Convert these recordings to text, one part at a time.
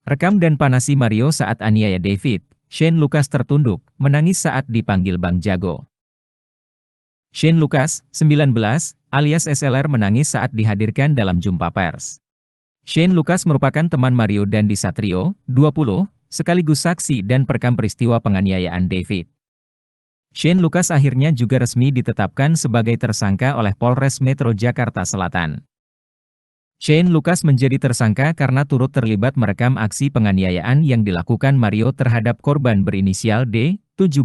Rekam dan panasi Mario saat aniaya David. Shane Lucas tertunduk, menangis saat dipanggil Bang Jago. Shane Lucas, 19, alias SLR menangis saat dihadirkan dalam jumpa pers. Shane Lucas merupakan teman Mario Dandi Satrio, 20, sekaligus saksi dan perekam peristiwa penganiayaan David. Shane Lucas akhirnya juga resmi ditetapkan sebagai tersangka oleh Polres Metro Jakarta Selatan. Shane Lucas menjadi tersangka karena turut terlibat merekam aksi penganiayaan yang dilakukan Mario terhadap korban berinisial D, 17,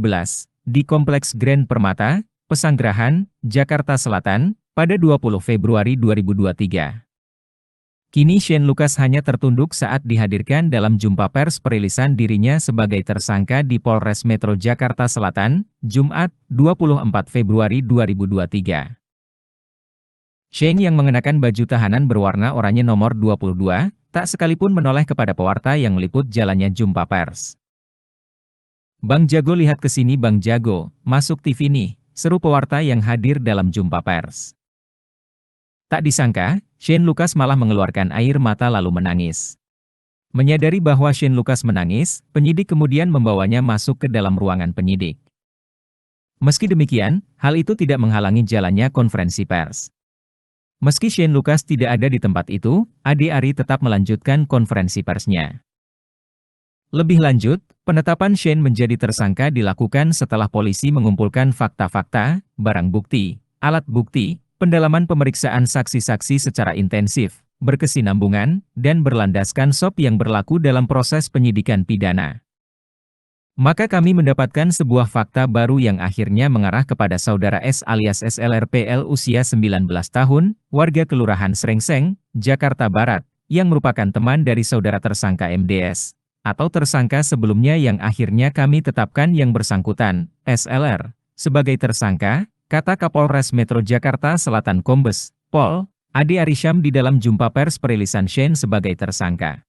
di Kompleks Grand Permata, Pesanggerahan, Jakarta Selatan, pada 20 Februari 2023. Kini Shane Lucas hanya tertunduk saat dihadirkan dalam jumpa pers perilisan dirinya sebagai tersangka di Polres Metro Jakarta Selatan, Jumat, 24 Februari 2023. Shane yang mengenakan baju tahanan berwarna oranye nomor 22, tak sekalipun menoleh kepada pewarta yang meliput jalannya jumpa pers. "Bang Jago, lihat ke sini Bang Jago, masuk TV nih," seru pewarta yang hadir dalam jumpa pers. Tak disangka, Shane Lucas malah mengeluarkan air mata lalu menangis. Menyadari bahwa Shane Lucas menangis, penyidik kemudian membawanya masuk ke dalam ruangan penyidik. Meski demikian, hal itu tidak menghalangi jalannya konferensi pers. Meski Shane Lucas tidak ada di tempat itu, Ade Ari tetap melanjutkan konferensi persnya. Lebih lanjut, penetapan Shane menjadi tersangka dilakukan setelah polisi mengumpulkan fakta-fakta, barang bukti, alat bukti, pendalaman pemeriksaan saksi-saksi secara intensif, berkesinambungan, dan berlandaskan SOP yang berlaku dalam proses penyidikan pidana. Maka kami mendapatkan sebuah fakta baru yang akhirnya mengarah kepada saudara S alias SLRPL usia 19 tahun, warga Kelurahan Srengseng, Jakarta Barat, yang merupakan teman dari saudara tersangka MDS, atau tersangka sebelumnya yang akhirnya kami tetapkan yang bersangkutan, SLR, sebagai tersangka, kata Kapolres Metro Jakarta Selatan Kombes, Pol. Ade Arisham di dalam jumpa pers perilisan Shane sebagai tersangka.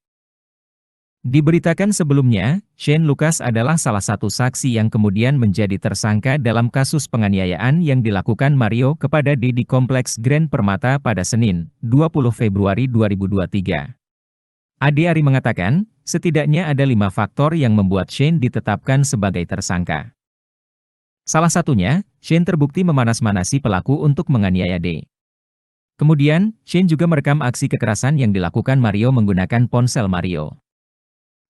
Diberitakan sebelumnya, Shane Lucas adalah salah satu saksi yang kemudian menjadi tersangka dalam kasus penganiayaan yang dilakukan Mario kepada D di Kompleks Grand Permata pada Senin, 20 Februari 2023. Ade Ari mengatakan, setidaknya ada 5 faktor yang membuat Shane ditetapkan sebagai tersangka. Salah satunya, Shane terbukti memanas-manasi pelaku untuk menganiaya D. Kemudian, Shane juga merekam aksi kekerasan yang dilakukan Mario menggunakan ponsel Mario.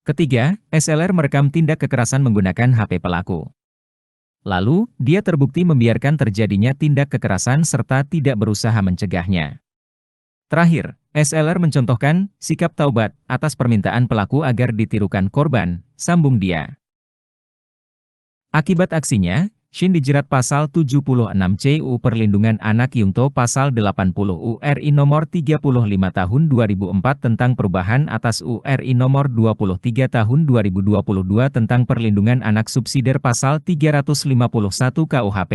Ketiga, SLR merekam tindak kekerasan menggunakan HP pelaku. Lalu, dia terbukti membiarkan terjadinya tindak kekerasan serta tidak berusaha mencegahnya. Terakhir, SLR mencontohkan sikap taubat atas permintaan pelaku agar ditirukan korban, sambung dia. Akibat aksinya, Shane dijerat pasal 76 CUU Perlindungan Anak Yungto pasal 80 URI nomor 35 tahun 2004 tentang perubahan atas URI nomor 23 tahun 2022 tentang perlindungan anak subsidiar pasal 351 KUHP,